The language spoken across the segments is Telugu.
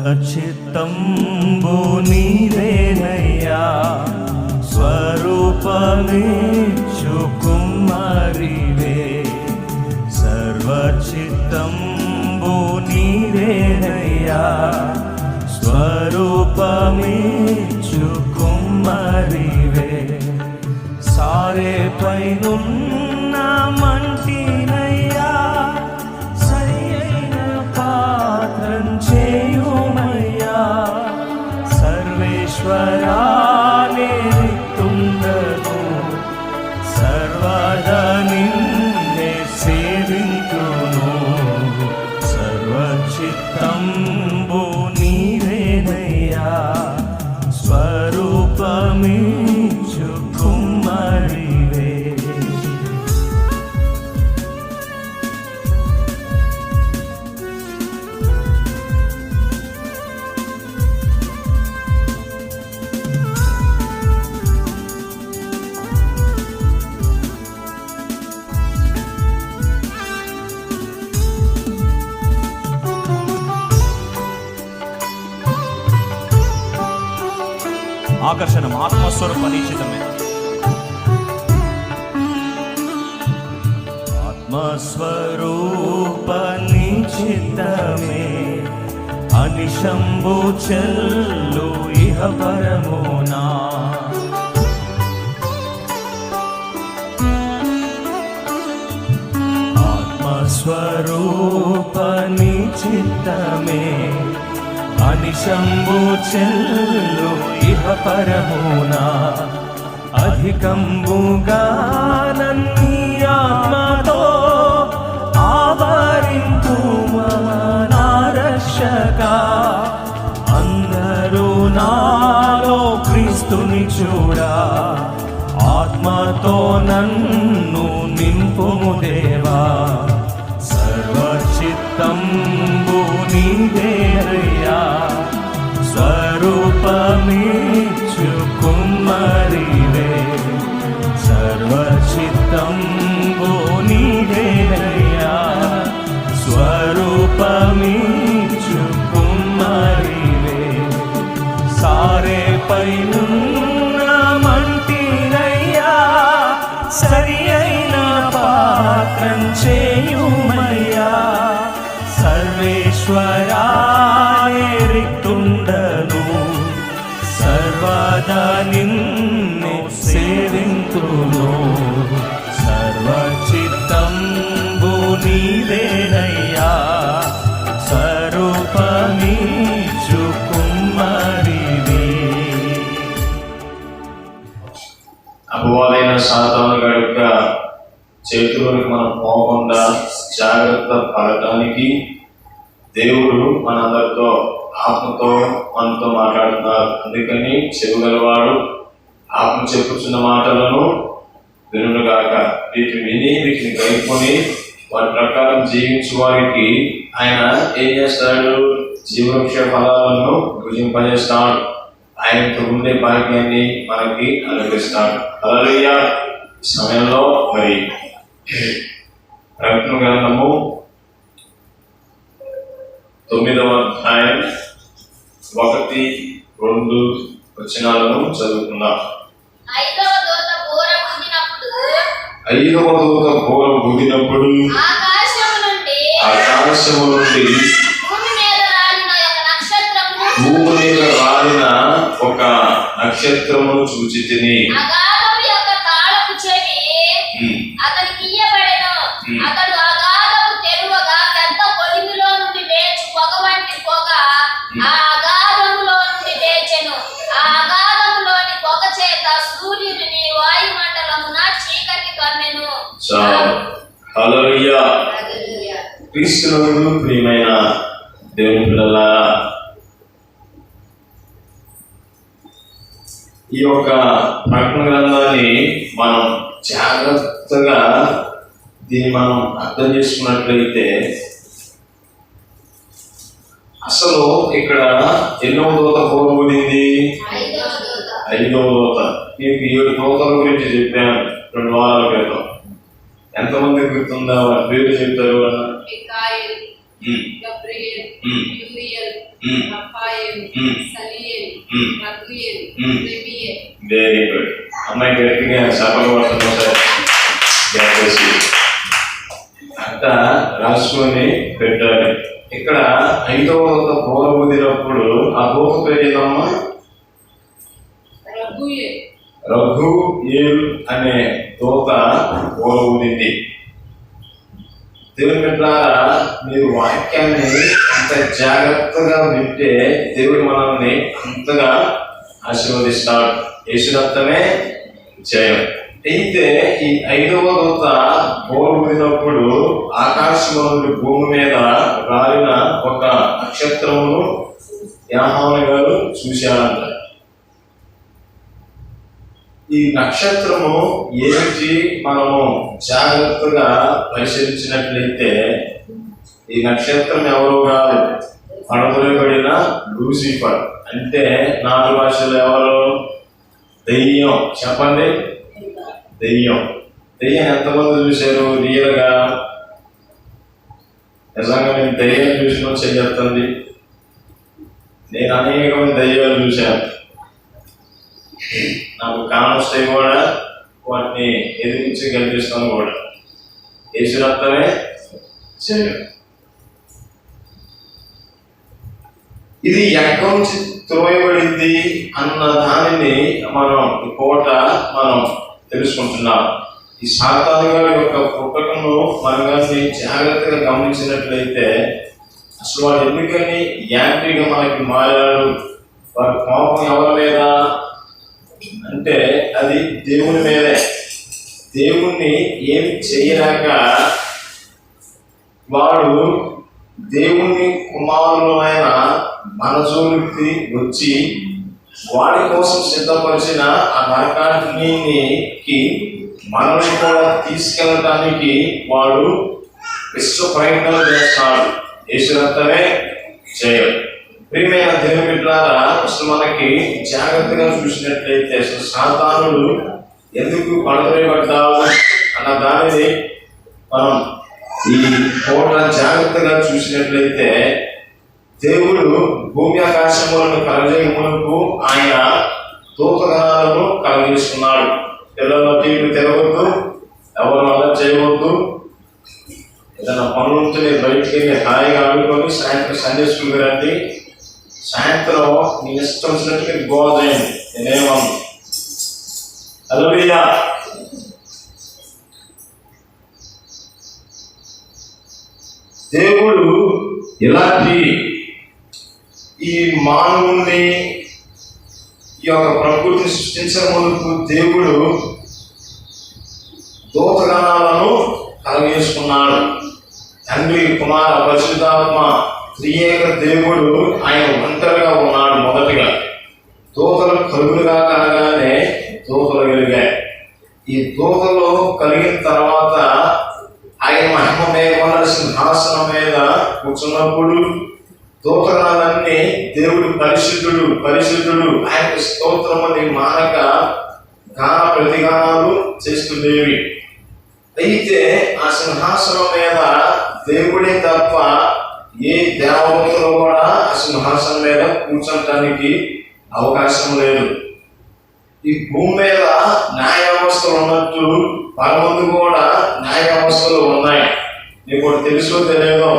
సర్వచిత్తంబు నీవేనయ్యా, స్వరూపమిచ్చు కుమ్మరివే. సర్వచిత్తంబు నీవేనయ్యా, స్వరూపమిచ్చు కుమ్మరివే. సారే పైనున్న మంటినయ్యా, సరి అయిన పాత్రం చేయుమయ్యా. సర్వేశ్వరా నిత్యుండను, సర్వదా నిన్నే సేవింతును. సర్వచిత్తంబు నీవేనయ్యా, స్వరూపమిచ్చు కుమ్మరివే. ఆకర్షణ ఆత్మస్వరూప నిశ్చితమే. ఆత్మస్వరూప నిశ్చితమే, అనిశంభు చెల్లు ఇహ పరమునా. ఆత్మస్వరూప నిశ్చితమే, అనిశంభు చెల్లు ఇహ పరమునా. అధికంబుగా నన్ని ఆత్మతో ఆవరింపుమా నా రక్షకా. అందరూ నాలో క్రీస్తుని చూడా, ఆత్మతో నన్ను నింపుము దేవా. సర్వచిత్తంబు నీవేనయ్యా, స్వరూపమిచ్చు కుమ్మరివే. సర్వచిత్తంబు నీవేనయ్యా, స్వరూపమిచ్చు కుమ్మరివే. సారే పైనున్న మంటినయ్యా, సరి అయిన పాత్రం చేయుమయ్యా. సర్వేశ్వరా రిక్తుండను, సర్వదా నిన్నే సేవింతును. సర్వచిత్తంబు నీవేనయ్యా, స్వరూపమిచ్చు కుమ్మరివే. అపవాదైన సాతాను యొక్క చేతుల్లోకి మనం పోకుండా జాగ్రత్త పడటానికి దేవుడు మనందరితో ఆత్మతో మనతో మాట్లాడుతున్నారు. అందుకని చెవుగలవాడు ఆత్మ చెప్పుచున్న మాటలను వినుగాక. వీటిని విని వీటిని గైకొని వాటి ప్రకారం జీవించు వారికి ఆయన ఏం చేస్తాడు? జీవవృక్ష ఫలాలను భుజింపజేస్తాడు. ఆయనతో ఉండే భాగ్యాన్ని మనకి అనుగ్రహిస్తాడు. హల్లెలూయా. ఈ సమయంలో మరి ప్రకటన గ్రంథము 9వ అధ్యాయం 1-2 వచనాలను చదువుకుందాం. ఐదవ దూత ఘోరం ఊదినప్పుడు ఆకాశము నుండి భూమి మీద రాలిన ఒక నక్షత్రమును చూచితిని. అతనికి ఇయ్యబడెను. అతడు అగాధము తెరువగా పెద్ద కొలిమిలో నుండి లేచి పొగ వంటి పొగ ఆ అగాధములో నుండి లేచెను. ఆ అగాధములోని పొగ చేత సూర్యుడిని వాయుమండలమున చీకటి కమ్మెను. హల్లెలూయా. క్రీస్తునందు ప్రియమైన దేవుని పిల్లలారా, ఈ యొక్క ప్రకటన గ్రంథాన్ని మనం జాగ్రత్తగా దీన్ని మనం అర్థం చేసుకున్నట్లయితే అసలు ఇక్కడ ఎన్నో దూత ఊదింది? ఐదవ దూత. మీకు 7 దూతల గురించి చెప్పాను 2 వారాల క్రితం. ఎంతమంది గుర్తుందా? వారి పేరు చెప్తారు. గబ్రియేల్, ఉమ్. యూరియల్, ఉమ్. రఫాయేల్, ఉమ్. సలియేల్, ఉమ్. రఘుయేల్, ఉమ్. రెమియేల్. Very good. అమ్మాయి గట్టిగా సఫలం పడుతున్నాం సార్. అంతా రాసుకొని పెట్టాలి. ఇక్కడ 5వ దూత బోర ఊదినప్పుడు ఆ దూత పేరు ఏదమ్మా? రఘుయేల్. రఘుయేల్ అనే దూత బోర ఊదింది. దేవుని బిడ్డలారా, మీరు వాక్యాన్ని అంత జాగ్రత్తగా వింటే దేవుడు మనల్ని అంతగా ఆశీర్వదిస్తాడు. యేసురక్తమే జయం. అయితే ఈ 5వ దూత బోర ఊదినప్పుడు ఆకాశం నుండి భూమి మీద రాలిన ఒక నక్షత్రమును యోహాను గారు చూశారంట. ఈ నక్షత్రము ఏమిటి మనము జాగ్రత్తగా పరిశీలించినట్లయితే ఈ నక్షత్రం ఎవరు కాదు, పడగొలబడిన లూసిఫర్. అంటే నాటు భాషలో ఎవరు? దెయ్యం. చెప్పండి, దెయ్యం. దెయ్యం ఎంతమంది చూశారు రియల్గా? నిజంగా నేను దెయ్యం చూసిన చెయ్యొద్దండి. నేను అనేకమైన దెయ్యాలు చూశాను. నాకు కానొస్తాయి కూడా, వాటిని ఎదిరించి గెలిపిస్తాను కూడా. యేసురక్తమే జయం. ఇది ఎక్కడి నుంచి త్రోయబడింది అన్న దానిని మనం ఈ పూట మనం తెలుసుకుంటున్నాం. ఈ సాతాను గారి యొక్క పుట్టకను మనం కానీ జాగ్రత్తగా గమనించినట్లయితే అసలు వాడు ఎందుకని యాంత్రిగా మనకి మారాడు? వారి కోపం ఎవరి మీద అంటే అది దేవుని మీదే. దేవుణ్ణి ఏమి చేయలేక వాడు దేవుని కుమారులైన మన జోలికి వచ్చి వాడి కోసం సిద్ధపరిచిన ఆ నరకాగ్నికి మనల్ని కూడా తీసుకెళ్ళటానికి వాడు విశ్వ ప్రయత్నాలు చేస్తాడు. యేసురక్తమే జయం. ప్రియమైన దేవుని బిడ్డలారా, అసలు మనకి జాగ్రత్తగా చూసినట్లయితే అసలు సాతానుడు ఎందుకు పడవేయబడ్డావు అన్న దానిని మనం ఈ పూట జాగ్రత్తగా చూసినట్లయితే దేవుడు భూమి ఆకాశములను కలజేయమునకు ఆయన దూతగణాలను కలగజేసుకున్నాడు. పిల్లల టీవీ తెరవద్దు, ఎవరు అలా చేయవద్దు. ఏదైనా పనులు ఉంటే నేను బయటికి వెళ్ళి హాయిగా ఆడుకొని సాయంత్రం సండే స్కూల్కి రండి. సాయంత్రం నీ ఇష్టం వచ్చినట్టుగా గోడ చేయండి. నేనేమన్నా హల్లెలూయా. దేవుడు ఇలాంటి ఈ మానవుణ్ణి ఈ యొక్క ప్రకృతిని సృష్టించడం ముందుకు దేవుడు దూతగణాలను కలగజేసుకున్నాడు. తండ్రి, కుమార, పరిశుద్ధాత్మ త్రియేక దేవుడు ఆయన ఒంటరిగా ఉన్నాడు. మొదటిగా దూతలు కలుగులుగా కలగానే దూతలు కలిగాయి. ఈ దూతలు కలిగిన తర్వాత ఆయన మహిమ మేఘముల సింహాసనం మీద కూర్చున్నప్పుడు దూతగణాలన్నీ దేవుడు పరిశుద్ధుడు పరిశుద్ధుడు ఆయన స్తోత్రమని మానక గాన ప్రతిగానాలు చేస్తుండేవి. అయితే ఆ సింహాసనం మీద దేవుడే తప్ప ఏ దేవతలు కూడా ఆ సింహాసనం మీద కూర్చోటానికి అవకాశం లేదు. ఈ భూమి మీద న్యాయ వ్యవస్థలు ఉన్నట్టు పరమందు కూడా న్యాయ వ్యవస్థలు ఉన్నాయి. నీకు తెలుసో తెలియదో,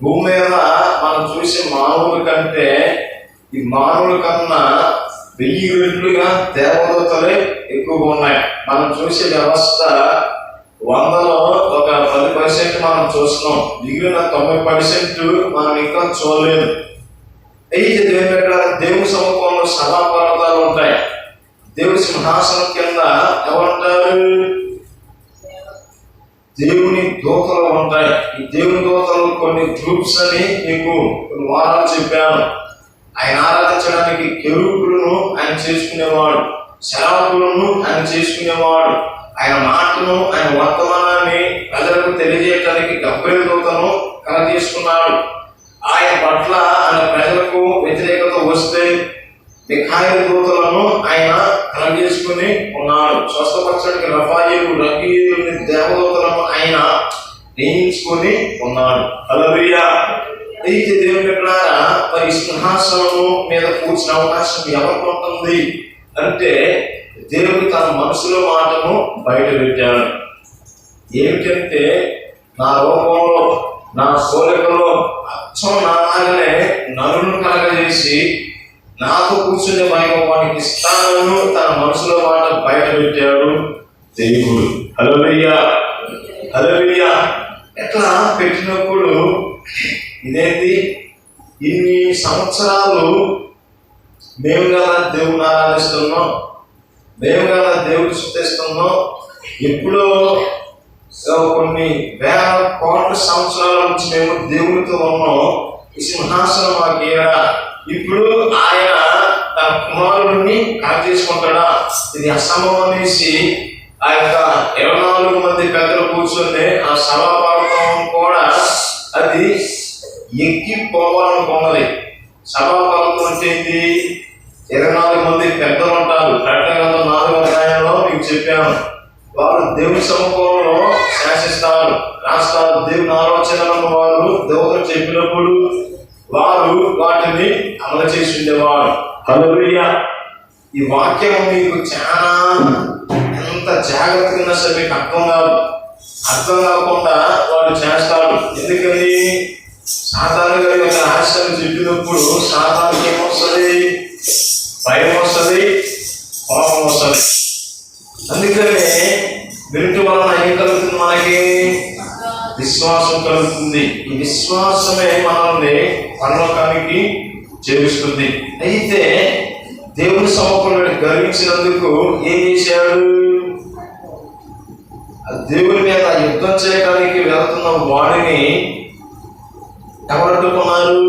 భూమి మీద మనం చూసే మానవుల కంటే ఈ మానవుల కన్నా 1000 రెట్లుగా దేవదూతలే ఎక్కువగా ఉన్నాయి. మనం చూసే వ్యవస్థ 100లో ఒక 10% మనం చూస్తున్నాం. మిగిలిన 90% మనం ఇంకా చూడలేదు. అయితే దేవుని సముఖంలో సభాపర్వతాలు ఉంటాయి. దేవుడి సింహాసనం కింద ఎవరుంటారు? దేవుని దూతలు ఉంటాయి. ఈ దేవుని దూతలు కొన్ని గ్రూప్స్ అని మీకు కొన్ని వారాలు చెప్పాను. ఆయన ఆరాధించడానికి కెరూబులను ఆయన చేసుకునేవాడు, శరాపులను ఆయన చేసుకునేవాడు. ఆయన మాటను, ఆయన వర్తమానాన్ని ప్రజలకు తెలియజేయడానికి గబ్రియలు దూతను కలగజేసుకున్నాడు. ఆయన పట్ల ఆయన ప్రజలకు వ్యతిరేకత వస్తే మిఖాయేలు దూతలను ఆయన కలగజేసుకుని ఉన్నాడు. స్వస్థపరచడానికి రఫాయేలు, రఘుయేలు దేవదూతలను ఆయన నియమించుకొని ఉన్నాడు. హల్లెలూయా. అయితే దేవుని బిడ్డలారా, మరి సింహాసనము మీద కూర్చునే అవకాశం ఎవరికి ఉంటుంది అంటే దేవుడు తన మనసులో మాటను బయట పెట్టాడు. ఏమిటంటే నా రూపంలో నా పోలికలో అచ్చం నాలాగనే నరును కలగజేసి నాతో కూర్చునే వానికి ఇస్తానను తన మనసులో మాట బయట పెట్టాడు దేవుడు. హల్లెలూయా, హల్లెలూయా. ఎట్లా పెట్టినప్పుడు ఇదేంటి, ఇన్ని సంవత్సరాలు మేము కదా దేవుని ఆరాధిస్తున్నాం, మేము కదా దేవుడు స్తుతిస్తున్నాం. ఎప్పుడో కొన్ని వేల కోట్ల సంవత్సరాల నుంచి మేము దేవునితో ఉన్నాం. ఈ సింహాసనం మాకేరా, ఇప్పుడు ఆయన తన కుమారుడిని కనెక్ట్ చేసుకుంటాడా? ఇది అసంభవం అనేసి ఆ యొక్క 24 మంది పెద్దలు కూర్చొని ఆ సభాపర్వతం కూడా అది ఎక్కిపోవాలనుకున్నది. సభాపర్వతం అంటే ఏంటి? 24 మంది పెద్దలు ఉంటారు. ప్రకటన 4వ అధ్యాయంలో మీకు చెప్పాను. వారు దేవుని సముఖంలో శాసిస్తారు, రాస్తారు. దేవుని ఆలోచనలను వారు దేవతలు చెప్పినప్పుడు వారు వాటిని అమలు చేసి ఉండేవారు. హల్లెలూయా. ఈ వాక్యం మీకు చాలా ఎంత జాగ్రత్తగా సరే మీకు అర్థం కాకుండా వాడు చేస్తాడు. ఎందుకని సాతాను గారి యొక్క రహస్యాలు చెప్పినప్పుడు సాతానుకి ఏమొస్తుంది? భయం వస్తుంది, కోపం వస్తుంది. అందుకనే వినుట వలన ఏం కలుగుతుంది? మనకి విశ్వాసం కలుగుతుంది. ఈ విశ్వాసమే మనల్ని పరలోకానికి చేరుస్తుంది. అయితే దేవుని సముఖంలో గర్వించినందుకు ఏం చేశాడు? దేవుని మీద యుద్ధం చేయడానికి వెళ్తున్న వాడిని ఎవరు అడ్డుకున్నారు?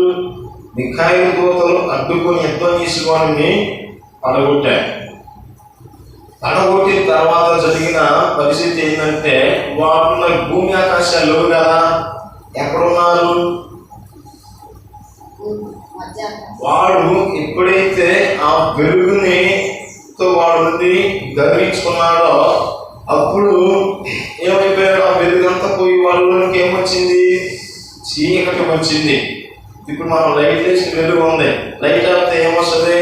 మిఖాయిలు దూతలు అడ్డుకొని యుద్ధం చేసి వాడిని పడగొట్టారు. పడగొట్టిన తర్వాత జరిగిన పరిస్థితి ఏంటంటే వాడున్న భూమి ఆకాశాలు లేవు కదా, ఎక్కడున్నారు? వాడు ఎప్పుడైతే ఆ వెలుగుని తో వాడు నుండి గర్వించుకున్నాడో అప్పుడు ఏమైపోయాడు? ఆ వెలుగంతా పోయి వాళ్ళకి ఏమొచ్చింది? చీకటి వచ్చింది. ఇప్పుడు మనం లైట్ వేసి వెలుగు ఉంది, లైట్ ఆపితే ఏమొస్తుంది?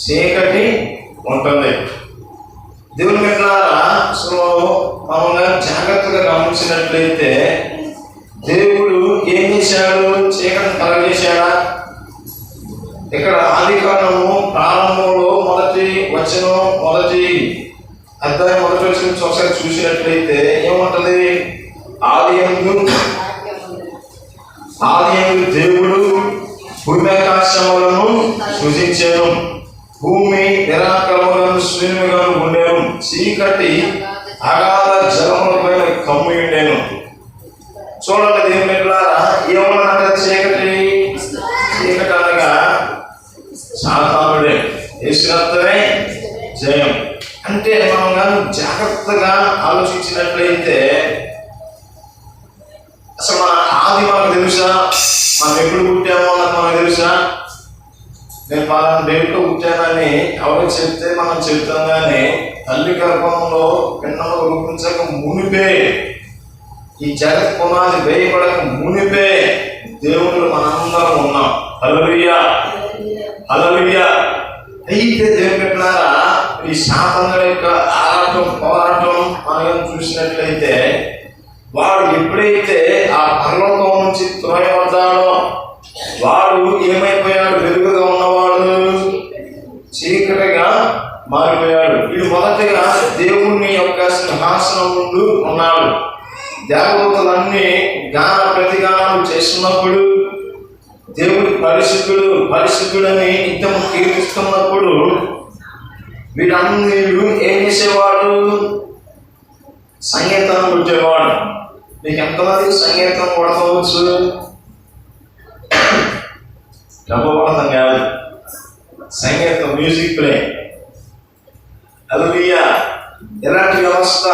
చీకటి ఉంటుంది. దేవుని బిడ్డలారా, అసలు మనం జాగ్రత్తగా గమనించినట్లయితే దేవుడు ఏం చేశాడు? చీకటిని కలగజేశాడా? ఇక్కడ ఆదికాండము ప్రారంభంలో మొదటి అధ్యాయం మొదటి వచనం నుంచి ఒకసారి చూసినట్లయితే ఏముంటది? ఆదియందు దేవుడు భూమి ఆకాశములను సృజించాను, భూమి నిరాకరములను శూన్యముగాను ఉండేను, చీకటి అగాధ జలముల పైన కమ్మి ఉండేను. చూడండి దేవుని బిడ్డలారా, ఏమన్నా చీకటి అనగా సాతానుడే, యేసురక్తమే జయం. అంటే మనం కానీ జాగ్రత్తగా ఆలోచించినట్లయితే అసలు మన ఆది మనకు తెలుసా? మనం ఎప్పుడు పుట్టామో మనకు తెలుసా? నేను పలానా డేట్లో పుట్టానని ఎవరు చెప్తే మనం చెప్తాం, కానీ తల్లి గర్భంలో పిన్నలు రూపించక మునిపే, ఈ జగత్ పునాది వేయబడక మునిపే దేవుళ్ళు మనందరం ఉన్నాం. హల్లెలూయా, హల్లెలూయా. అయితే దేవుని బిడ్డలారా, ఈ సాతాను యొక్క పోరాటం మనం చూసినట్లయితే వాడు ఎప్పుడైతే ఆ పరలోకం నుంచి త్రోయబడ్డాడో వాడు ఏమైపోయాడు? వెలుగుగా ఉన్నవాడు చీకటిగా మారిపోయాడు. వీడు మొదటిగా దేవుని యొక్క సింహాసనం ముందు ఉన్నాడు. దేవదూతలన్నీ గాన ప్రతిగానాలు చేస్తున్నప్పుడు, దేవుడి పరిశుద్ధుడని నిత్యము కీర్తిస్తున్నప్పుడు వీడన్నిళ్ళు ఏం చేసేవాడు? సంగీతం కొట్టేవాడు. మీకు ఎంతమంది సంగీతం కొడవచ్చు? డబ్బపడతాం కాదు, సంగీతం, మ్యూజిక్ ప్లే. హల్లెలూయా. ఎలాంటి వ్యవస్థ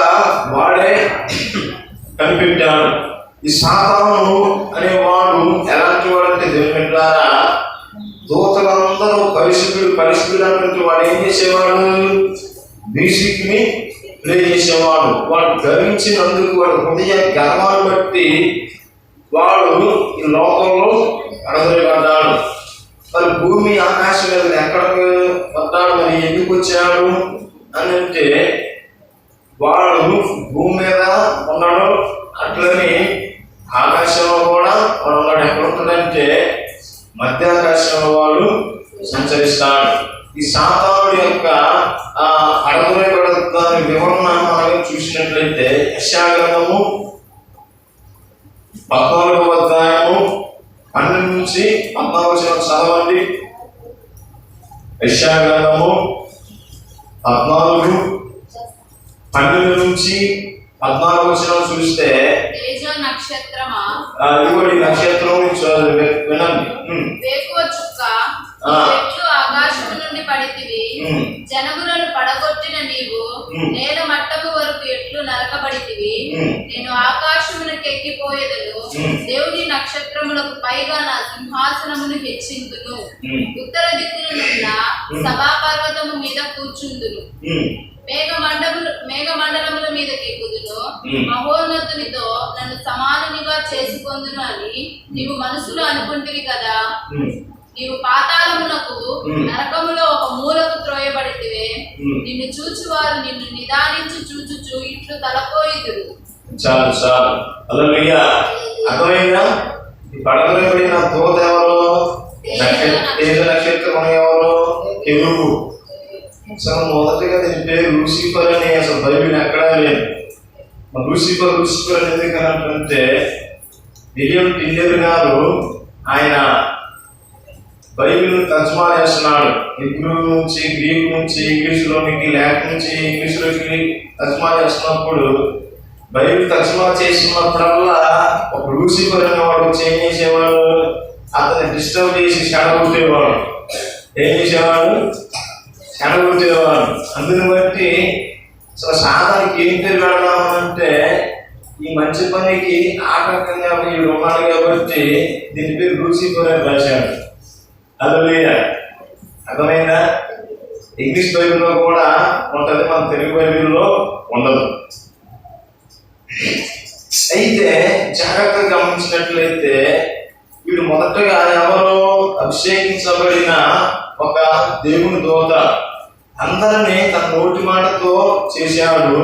వాడే కనిపెట్టాడు. ఈ సాతాను అనేవాడు ఎలాంటి వాడు అంటే దేవుని బిడ్డలారా, దూతలందరూ పరిశుద్ధుడు అన్నటువంటి వాడు ఏం చేసేవాడు? మ్యూజిక్ ని ప్రే చేసేవాడు. వాడు గర్వించినందుకు వాడు హృదయ గర్వాన్ని బట్టి వాడు ఈ లోకంలో అడగబడ్డాడు. మరి భూమి ఆకాశం మీద ఎక్కడికి వద్దాడు, మరి ఎందుకు వచ్చాడు అని అంటే వాడు భూమి మీద ఉన్నాడు, అట్లని ఆకాశంలో కూడా వాడు ఉన్నాడు. ఎక్కడ ఉంటాడంటే మధ్యాకాశంలో వాడు సంచరిస్తాడు. ఈ సాతానుడి యొక్క అడగబడ్డ వివరణ మనం చూసినట్లయితే యెషయా గ్రంథము 14వ అధ్యాయము 12 నుంచి 14వ వచనం చదవండి. యెషయా గ్రంథము 14:12 నుంచి 14వ వచనం చూస్తే తేజ నక్షత్రమా, ఇదిగోటి నక్షత్రం వినండి. వేకువ చుక్క, చెట్లు ఆకాశము నుండి పడితివి, జనములను పడగొట్టిన నీవు నేల మట్టము వరకు ఎట్లు నరకబడితివి. నేను ఆకాశమునకు ఎక్కిపోయేదను, దేవుని నక్షత్రములకు పైగా నా సింహాసనమును హెచ్చింతును. ఉత్తర దిక్కునున్న సభాపర్వతము మీద కూర్చుందును, మేఘమండలముల మీదకి ఎక్కుదును, మహోన్నతునితో నన్ను సమానునిగా చేసుకొందును అని నీవు మనసులో అనుకుంటివి కదా. నీవు పాతాళమునకు నరకములో ఒక మూలకు త్రోయబడితివే. నిన్ను చూచువారు నిన్ను నిదానించి చూచుచు ఇట్లు తలపోయిదురు. చాలు చాలు. హల్లెలూయా. అర్థమైందా? ఈ పడగొట్టబడిన దూత ఎవరు? తేజ నక్షత్రం ఎవరు? కెరూబు. అసలు మొదటగా దీని పేరు లూసిఫర్ అని అసలు బైబిల్ ఎక్కడా లేదు. లూసిఫర్ అని ఎందుకంటే విలియం టిల్లర్ గారు ఆయన బైబిల్ తర్జుమా చేస్తున్నాడు. హిబ్రూ నుంచి గ్రీక్ నుంచి ఇంగ్లీష్లోనికి, లాటిన్ నుంచి ఇంగ్లీష్లోకి తర్జుమా చేస్తున్నప్పుడు బైబిల్ తర్జుమా చేస్తున్నప్పుడల్లా ఒక లూసిఫర్ అనేవాడు వచ్చి ఏం చేసేవాడు? అతన్ని డిస్టర్బ్ చేసి చెడగొట్టేవాడు. ఏం చేసేవాడు? చెడగొట్టేవాడు. అందుని బట్టి అసలు సాధానికి ఏం పేరు పెడదామంటే ఈ మంచి పనికి ఆటంకంగా వీడు ఉన్నాడు కాబట్టి దీని పేరు లూసిఫర్ అని రాశాడు. హల్లెలూయా. అర్థమైందా? ఇంగ్లీష్ బైబిల్లో కూడా ఉంటుంది, మన తెలుగు బైబిల్లో ఉండదు. అయితే జాగ్రత్తగా గమనించినట్లయితే వీడు మొదటగా ఎవరో అభిషేకించబడిన ఒక దేవుని దూత అందరినీ తన నోటి మాటతో చేశాడు.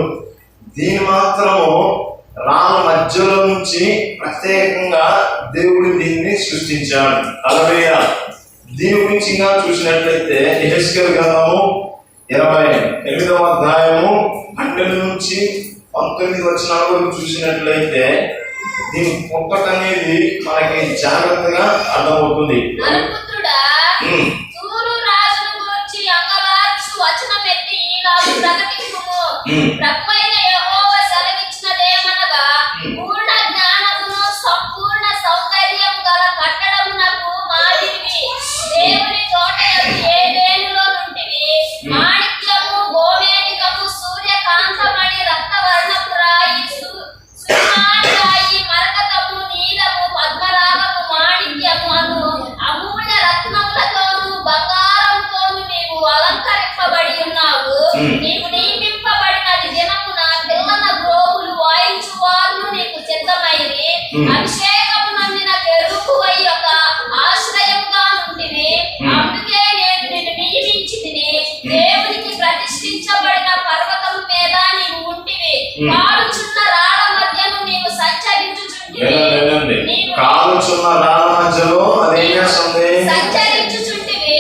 దీని మాత్రము రాళ్ళ మధ్యలో నుంచి ప్రత్యేకంగా దేవుడు దీన్ని సృష్టించాడు. హల్లెలూయా. దీని గురించి ఇంకా చూసినట్లయితే యెహెజ్కేలు గ్రంథము 28వ అధ్యాయము 12 నుంచి 19 వచనాల వరకు చూసినట్లయితే దీని పుట్టక అనేది మనకి జాగ్రత్తగా అర్థమవుతుంది. నరపుత్రుడా, తూరు రాజును గూర్చి అంగలార్చు వచనమెత్తి ఈలాగు ప్రకటించుము. ప్రభువైన యెహోవా సెలవిచ్చినదేమనగా, పూర్ణ జ్ఞానమును సంపూర్ణ సౌందర్యము గల కట్టడమునకు మాదిరివి దేవుని తోటయందు ఏదెనులో నుంటివి. మాణిక్యము, గోమేధికము, సూర్యకాంతమణి, రక్తవర్ణపు రాయి, సుకుమారి రాయి, మరకతము, నీలము, పద్మరాగము, మాణిక్యము అను అమూల్య రత్నములతోను బంగారముతోను నీవు అలంకరింపబడి ఉన్నావు. నీవు నియమింపబడినది దినమున పిల్లన గ్రోవులు వాయించువారు నీకు సిద్ధమైరి. అభిషేకము నందిన కెరూబువై ఒక ఆశ్రయముగా నుంటివి. అందుకే నేను నిన్ను నియమించితిని. దేవునికి ప్రతిష్ఠించబడిన పర్వతము మీద నీవు ఉంటివి. కాలుచున్న రాళ్ళ మధ్యను నీవు సంచరించుచుంటివి. కాలుచున్న రాళ్ళ మధ్యలో అదేం చేస్తుంది? సంచరించుచుంటివి.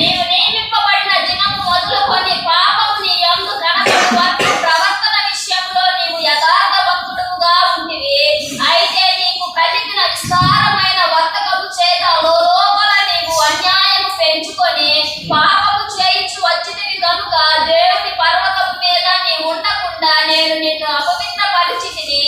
నీవు నియమింపబడిన దినము మొదలుకొని పాపము నీ యందు కనబడు వరకు ప్రవర్తన విషయంలో నీవు యథార్థవంతుడుగా ఉంటివి. అయితే నీకు కలిగిన విస్తారమైన వర్తకము చేత లోపల నీవు అన్యాయము పెంచుకొని పాపము చేయించు వచ్చితివి కనుక దేవుని పర్వతము మీద నీవు ఉండకుండా నేను నిన్ను అపవిత్ర పరిచితిని.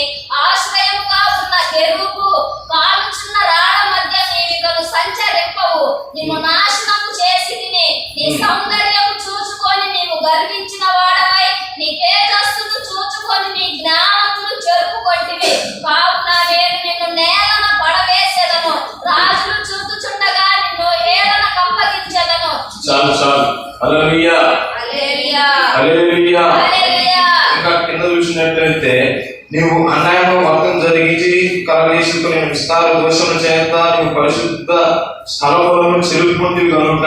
ఆశ్రయముగా ఉన్న కెరూబు, కాలుచున్న రాళ్ళ మధ్య నీవికను సంచరింపవు. నిన్ను నాశనము చేసి తిని నీ సౌందర్యము చూచుకొని నీవు గర్వించిన వాడవై నీ తేజస్సును చూచుకొని నీ జ్ఞానమును చెరుపుకొంటివి. కావున నేను నిన్ను నేలన పడవేసేదను, రాజులు చూచుచుండగా నిన్ను ఏలన కప్పగించెదను. చాలు చాలు. నీవు అన్యాయంగా వర్గం జరిగించి కలగేసుకుని విస్తార దోషముల చేత నీవు పరిశుద్ధ స్థలములను చెరుపుకుంటూ కనుక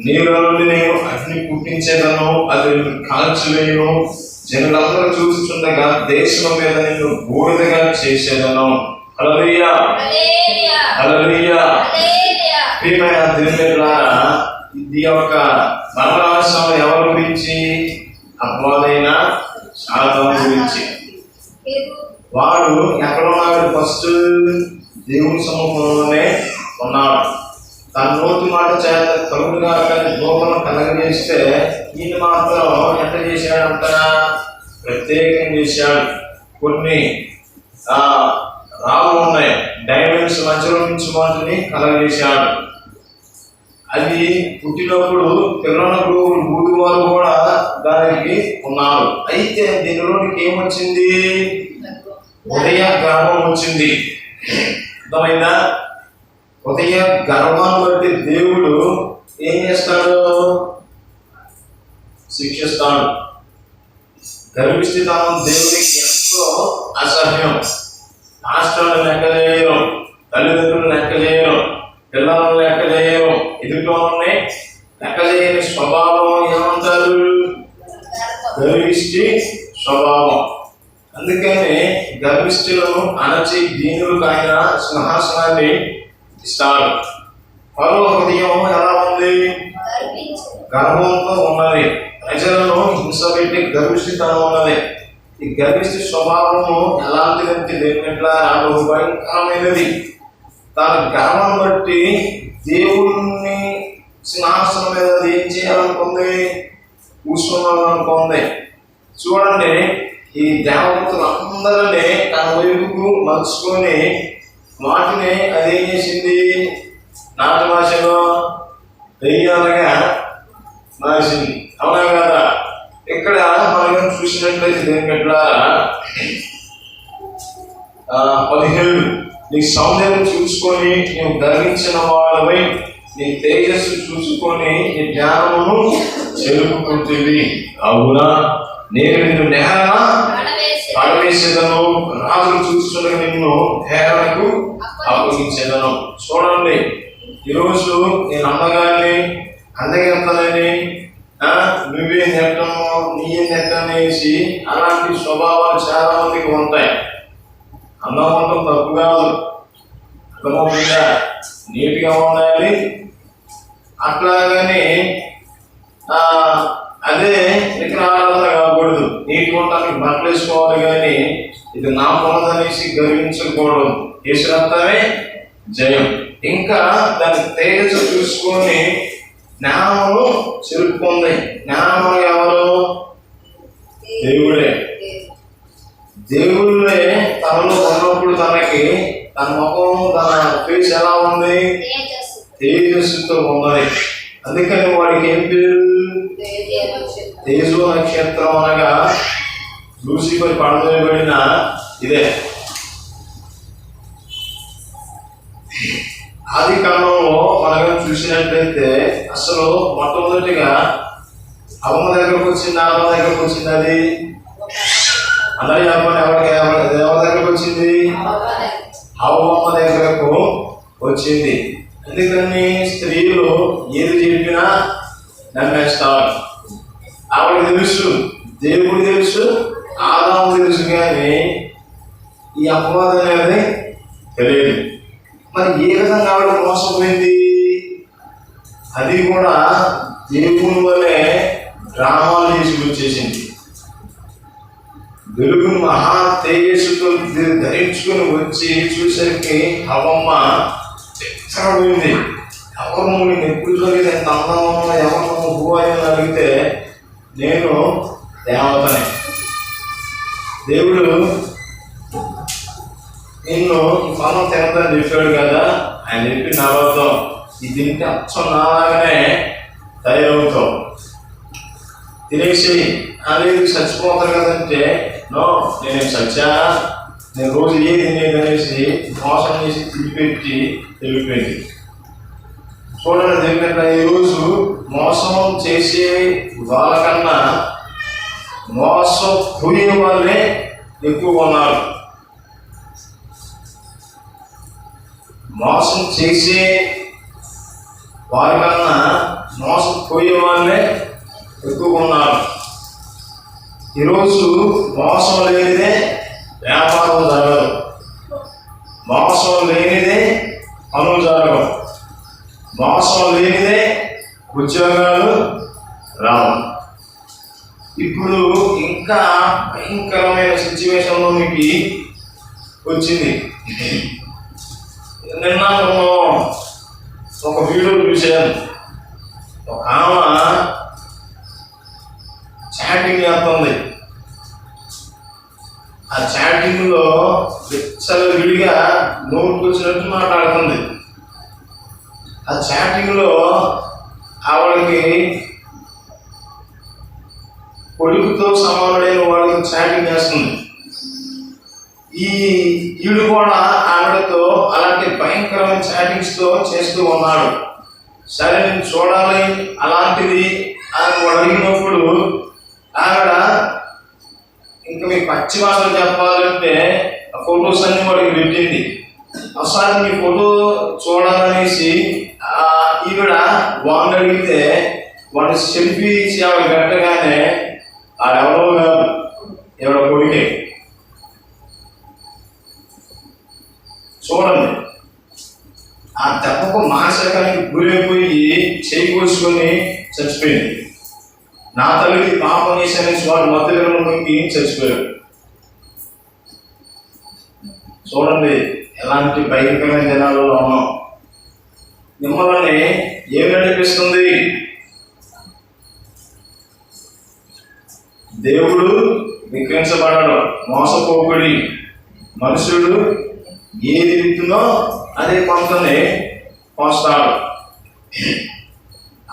నీలో నుండి నేను అగ్ని పుట్టించేదను, అది కాల్చివేయును. జనులందరూ చూస్తుండగా దేశం మీద నిన్ను బూడిదగా చేసేదను. హల్లెలూయా, హల్లెలూయా. ప్రియమైన దేవులారా, ఇది యొక్క మరణాంశం ఎవరి గురించి? అపవాదైన సాతాను గురించి. వాడు ఎక్కడ ఉన్నాడు? ఫస్ట్ దేవుని సముఖంలోనే ఉన్నాడు. తన నోటి మాట చేత కలుగుగా కానీ దూతను కలగజేస్తే ఈయన మాత్రం ఎంత చేశాడంట? ప్రత్యేకం చేశాడు. కొన్ని రాళ్ళు ఉన్నాయి, డైమండ్స్ మధ్యలో నుంచి వాటిని కలగజేశాడు. అది పుట్టినప్పుడు పిల్లనప్పుడు బూడి వారు కూడా దానికి ఉన్నారు. అయితే దీనిలోనికి ఏమొచ్చింది? ఉదయ గర్భం వచ్చింది. అర్థమైందా? ఉదయ గర్భాన్ని బట్టి దేవుడు ఏం చేస్తాడు? శిక్షిస్తాడు. గర్భిష్ఠితనం దేవుడికి ఎంతో అసహ్యం. రాష్ట్రాలను లెక్క చేయడం, తల్లిదండ్రులను లెక్క చేయడం, పిల్లలను లెక్క చేయడం, ఎదుటోనే లెక్క చేయని స్వభావం ఏమంటారు? గర్విష్ఠి స్వభావం. అందుకని గర్విష్ఠులను అణచి దీనులకు ఆయన సింహాసనాన్ని ఇస్తాడు. పరో హృదయం ఎలా ఉంది? గర్వంతో ఉన్నది. ప్రజలను హింస పెట్టి గర్విష్ఠితనం ఉన్నది. ఈ గర్విష్ఠ స్వభావము ఎలాంటిదంటే దేవునిట్లా భయంకరమైనది. తన గర్వం బట్టి దేవుణ్ణి సింహాసనం మీద ఏం చేయాలనుకుంది? కూర్చోవాలనుకుంది. చూడండి, ఈ దేవతలందరినీ తన వైపుకు మలుచుకొని వాటిని అదేం చేసింది? నాటు భాషలో దెయ్యాలుగా మార్చింది. అవునా కదా? ఇక్కడ మనం చూసినట్లయితే దేని పెట్టారా 17 నీ సౌందర్యం చూసుకొని నీవు గర్వించిన వాడవై నీ తేజస్సు చూసుకొని నీ జ్ఞానమును చెరుపుకుంటుంది. అవునా, నేను నిన్ను నేల పడవేసేదను, రాజులు చూస్తుండగా నిన్ను నేలకు అప్పగించేదను. చూడండి, ఈరోజు నేను అమ్మగారిని అందగెంతనని నువ్వే నెట్టను నీయే నెట్టనేసి అలాంటి స్వభావాలు చాలా మందికి ఉంటాయి. అందం ఉండటం తప్పు కాదు, అర్థమవుతుందా? నీట్గా ఉండాలి. అట్లాగని అదే విగ్రహారాధన కాకూడదు. నీట్గా ఉండటానికి బట్టలు వేసుకోవాలి, కానీ ఇది నా పొలదనేసి గర్వించకూడదు. ఈశ్వరత్వమే జయం. ఇంకా దాని తేజస్సు చూసుకొని జ్ఞానమును చెరుపుకుంది. జ్ఞానము ఎవరు? దేవుడే. దేవుడే తనలో ఉన్నప్పుడు తనకి తన ముఖం, తన ఫేస్ ఎలా ఉంది? తేజస్సుతో ఉన్నది. అందుకని వాడికి ఏం పేరు? తేజో నక్షత్రం అనగా లూసిఫర్ పడదోయబడిన ఇదే. ఆది కాలంలో మనం చూసినట్లయితే అసలు మొట్టమొదటిగా అమ్మ దగ్గరకు వచ్చింది, అమ్మ దగ్గరకు వచ్చింది. అది అందరి చెప్పండి, ఎవరి దగ్గరకు వచ్చింది? అవ్వమ్మ దగ్గరకు వచ్చింది. ఎందుకని? స్త్రీలు ఏది చెప్పినా నమ్మేస్తారు. ఆవిడకి తెలుసు, దేవుడు తెలుసు, ఆదాము తెలుసు, కానీ ఈ అపవాదం అనేది తెలియదు. మరి ఏ విధంగా ఆవిడ మోసపోయింది? అది కూడా దేవుని వల్లే డ్రామాలు చేసి వచ్చేసింది. వెలుగును మహా తేజస్సుతో ధరించుకొని వచ్చి చూసరికి అవ్వమ్మ పోయింది. ఎవరు నేను ఎప్పుడు చూడలేదు, ఎంత అందంగా ఎవరు భూవాయని అడిగితే నేను దేవతనే. దేవుడు నిన్ను ఈ ఫలం తినదని చెప్పాడు కదా, ఆయన చెప్పి నవ్వుతాం. ఇది తింటే అచ్చం నాలాగానే తయారవుతావు, తినేసి అనేది చచ్చిపోతారు కదంటే, నో నేను చచ్చా, నేను రోజు ఏది తినేది అనేసి మోసం చేసి తిరిగిపెట్టి వెళ్ళిపోయింది. చూడండి, ఎందుకంటే ఈరోజు మోసం చేసే వాళ్ళకన్నా మోసం పోయే వాళ్ళే ఎక్కువ ఉన్నారు. మోసం చేసే వారికన్నా మోసం పోయే వాళ్ళే ఎక్కువ ఉన్నారు. ఈరోజు మోసం లేనిదే వ్యాపారం జరగదు, మోసం లేనిదే పనులు జరగవు, మోసం లేనిదే ఉద్యోగాలు రావు. ఇప్పుడు ఇంకా భయంకరమైన సిచ్యువేషన్లో మీకు వచ్చింది. నిన్న ఒక వీడియో చూశాను. ఒక ఆమె చాటింగ్ చేస్తుంది. ఆ చాటింగ్లో విడిగా నోటుకు వచ్చినట్టు మాట్లాడుతుంది. ఆ చాటింగ్లో ఆవిడకి కొడుకుతో సమానుడైన వాళ్ళకి చాటింగ్ చేస్తుంది. ఈడు కూడా ఆవిడతో అలాంటి భయంకరమైన చాటింగ్స్తో చేస్తూ ఉన్నాడు. సరే నేను చూడాలి అలాంటిది అని వాడు అడిగినప్పుడు ఆవిడ ఇంకా మీకు పచ్చి భాషలు చెప్పాలంటే ఆ ఫొటోస్ అన్ని వాడికి పెట్టింది. ఒకసారి మీ ఫోటో చూడాలనేసి ఈవిడ వాడిని అడిగితే వాడు సెల్ఫీ ఇచ్చి ఆవిడ పెట్టగానే ఆడెవరో కాదు, ఎవడో కొడుకే. చూడండి, ఆ దెబ్బకు మానసికానికి గురైపోయి చేయి కోసుకొని చచ్చిపోయింది. నా తల్లికి పాపం చేశానని వాడు మధ్యలో ముందు చచ్చిపోయాడు. చూడండి ఎలాంటి భయంకరమైన దినాలలో ఉన్నాం. మిమ్మల్ని ఏమి నడిపిస్తుంది? దేవుడు విక్రించబడడు, మోసపోకుడి. మనుషుడు ఏది విత్తునో అదే పంటని పోస్తాడు.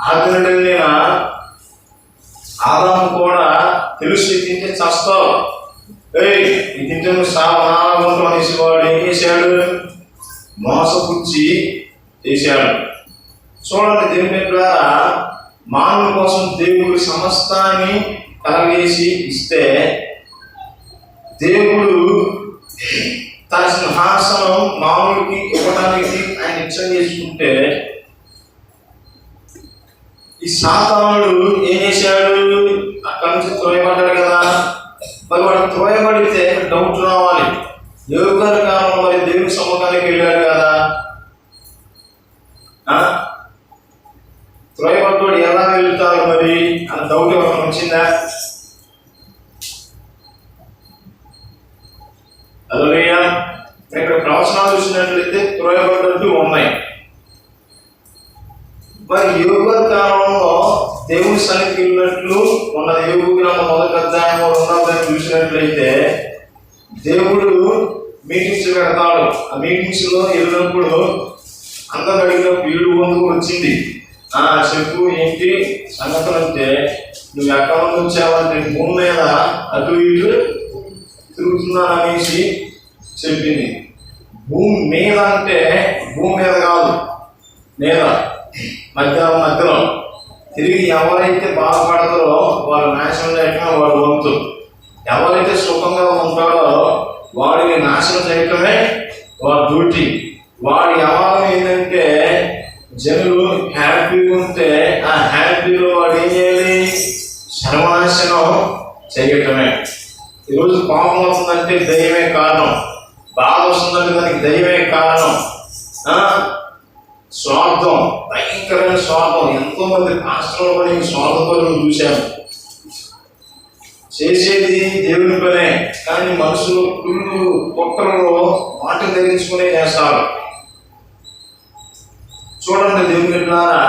ఆదిన ఆదాము కూడా తెలిసి తింటే చస్తావు, ఇది తింటే నువ్వు సావనాగుంటావు అనేసి వాడు ఏం చేశాడు? మోసపుచ్చి చేశాడు. చూడండి, దేవుని ద్వారా మానవుల కోసం దేవుడు సమస్తాన్ని కలగేసి ఇస్తే దేవుడు తన సింహాసనం మానవుడికి ఇవ్వడానికి ఆయన నిశ్చయం చేసుకుంటే ఈ సాతానుడు ఏం చేశాడు? అక్కడి నుంచి త్రోయబడ్డాడు కదా. మరి వాడు త్రోయబడితే డౌట్ రావాలి, దేవుడి కారణం మరి దేవుని సముఖానికి వెళ్ళాడు కదా. త్రోయబడ్డాడు ఎలా వెళ్తారు మరి అని డౌట్ ఎవరికి వచ్చిందా? హల్లెలూయా. ఇక్కడ ప్రవచనాలు చూసినట్లయితే త్రోయబడ్డట్టు ఉన్నాయి. మరి యోగ కాలంలో దేవుని సన్నిధికి వెళ్ళినట్లు ఉన్నది. యోగ గ్రంథం 1వ అధ్యాయం 2వ అధ్యాయం చూసినట్లయితే దేవుడు మీటింగ్స్ పెడతాడు. ఆ మీటింగ్స్ లో వెళ్ళినప్పుడు అందరు అడిగినప్పుడు వీడు ముందుకు వచ్చింది. చెప్పు ఏంటి సంగతులు అంటే, నువ్వు ఎక్కడ నుంచి వచ్చావంటే భూమి మీద అటు ఇటు తిరుగుతున్నాను అనేసి చెప్పింది. భూమి మీద అంటే భూమి మీద కాదు, మీద మధ్యలో తిరిగి ఎవరైతే బాధపడతారో వాళ్ళు నాశనం చేయటమే వాడు వంతు. ఎవరైతే సుఖంగా ఉంటాడో వాడిని నాశనం చేయటమే వాడి డ్యూటీ. వాడి వ్యవహారం ఏంటంటే జనులు హ్యాపీగా ఉంటే ఆ హ్యాపీలో వాడు ఏం చేయాలి? సర్వనాశనం చేయటమే. ఈరోజు పాపం వస్తుందంటే దయ్యమే కారణం, బాధ వస్తుందంటే దానికి దయ్యమే కారణం. స్వార్థం, భయంకరమైన స్వార్థం. ఎంతో మంది పాస్టర్లు కూడా ఈ స్వార్థపరులు చూశాము. చేసేది దేవుని పనే, కానీ మనుషులు కుళ్ళు కుట్రలో మాటలు ధరించుకునే చేస్తారు. చూడండి, దేవుని ద్వారా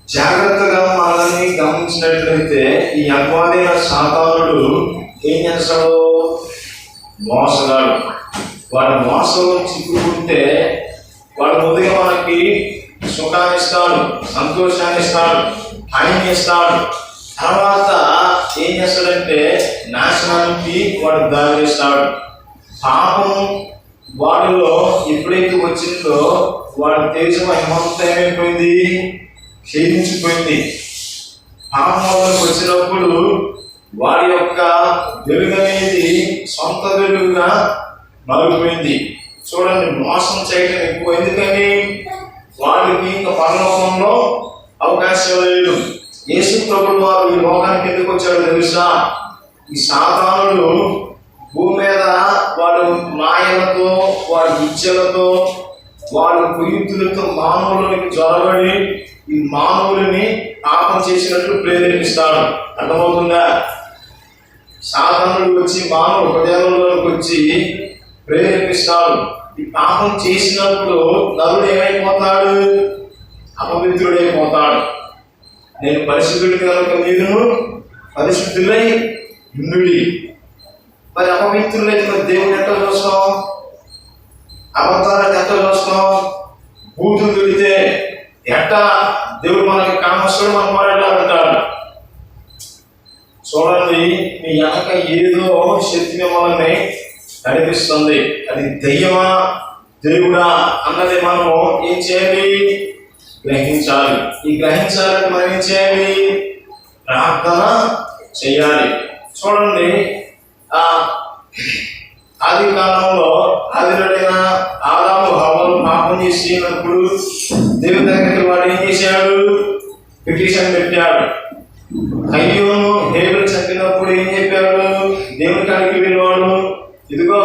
జాగ్రత్తగా మనల్ని గమనించినట్లయితే ఈ అపవాదైన సాతానుడు ఏం చేస్తాడు? మోసగాడు. వాడు మోసంలో చిక్కుకుంటే వాడు ముందుగా మనకి సుఖాన్ని ఇస్తాడు, సంతోషాన్ని ఇస్తాడు, హాయిని ఇస్తాడు. తర్వాత ఏం చేస్తాడంటే నాశనానికి వాడు దారి చేస్తాడు. పాపం వాడిలో ఎప్పుడైతే వచ్చిందో వాడు దేశం హిమంతం ఏమైపోయింది? క్షీణించిపోయింది. పాపం వాళ్ళకి వచ్చినప్పుడు వాడి యొక్క వెలుగు అనేది సొంత వెలుగుగా మారిపోయింది. చూడండి, మోసం చేయడం ఎక్కువ. ఎందుకని? వాడికి ఇంకా పరలోకంలో అవకాశం లేదు. యేసు ప్రభువు వారు ఈ లోకానికి ఎందుకు వచ్చాడో తెలుసా? ఈ సాతానుడు భూమి మీద వాడు మాయలతో, వాడి ఇచ్చలతో, వాడి కుయుక్తులతో మానవులకి జొరబడి ఈ మానవులని పాపం చేసినట్లు ప్రేరేపిస్తాడు. అర్థమవుతుందా? సాతానుడు వచ్చి మానవ హృదయంలోకి వచ్చి ప్రేరేపిస్తాడు. ఈ పాపం చేసినప్పుడు నరుడు ఏమైపోతాడు? అపవిత్రుడైపోతాడు. నేను పరిశుద్ధుడి కనుక మీరు పరిశుద్ధులై ఉండుడి. మరి అపవిత్రులైతే మరి దేవుడు ఎట్లా చూస్తాం? అబద్ధాలను ఎట్లా చూస్తాం? బూతులు తిడితే ఎట్టా దేవుడు మనకి కామస్తుడు మనం మాట్లాడాలంటాడు. చూడండి, మీ వెనక ఏదో శక్తి మిమ్మల్ని నడిపిస్తుంది. అది దయ్యమా దేవుడా అన్నది మనము ఏం చేయాలి? గ్రహించాలి. ఈ గ్రహించాలంటే మనం ఏం చేయాలి? ప్రార్థన చేయాలి. చూడండి, ఆది కాలంలో ఆదిలోనైనా ఆదాము హవ్వలు పాపం చేసినప్పుడు దేవుని దగ్గరికి వాడు ఏం చేశాడు? పిటిషన్ పెట్టాడు. అయ్యోను హేబెలు చంపినప్పుడు ఏం చెప్పాడు? దేవుని కాడికి వెళ్ళాడు. ఇదిగో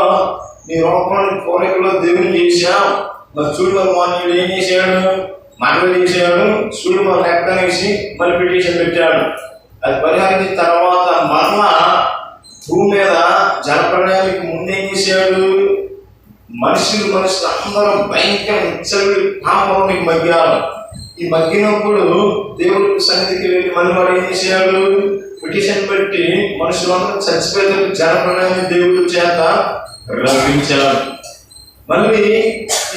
నీ రూపంలో కోరికలో దేవుని చేశాం, మరి చూడు మరి మానవుడు ఏం చేశాడు? మనవి చేశాడు. చూడు మరి లెక్కనేసి మళ్ళీ పిటిషన్ పెట్టాడు. అది పరిహరించిన తర్వాత మరలా భూమి మీద జలప్రళయానికి ముందేం చేశాడు? మనుషులు అందరూ భయంకర పాపంలోకి మగ్గారు. ఈ మగ్గినప్పుడు దేవుడి సన్నిధికి వెళ్ళి మళ్ళీ వాడు ఏం చేశాడు? పిటిషన్ పెట్టి మనుషులందరూ చచ్చిపోయేందుకు జలప్రళయాన్ని దేవుడి చేత రప్పించాడు. మళ్ళీ